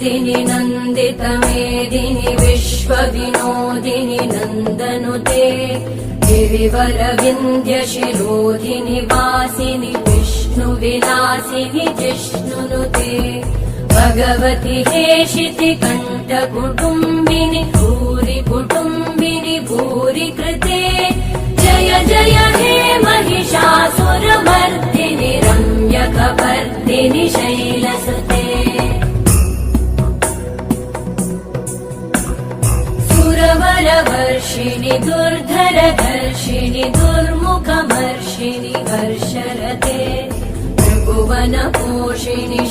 मेदिनि नन्दितमेदिनि विश्वविनोदिनि नन्दनुते गिरिवरविन्द्यशिरोधिनि वासिनि विष्णुविलासिनि जिष्णुनुते भगवति हेशिति कण्ठकुटुम्बिनि भूरि कुटुम्बिनि भूरि कृते जय जय हे महिषासुरमर्दिनि रम्यकपर्दिनि शैलसुते सुरवरवर्षिणि दुर्धरधर्षिणि दुर्मुखमर्षिणि वर्षरते त्रिभुवनपोषिणि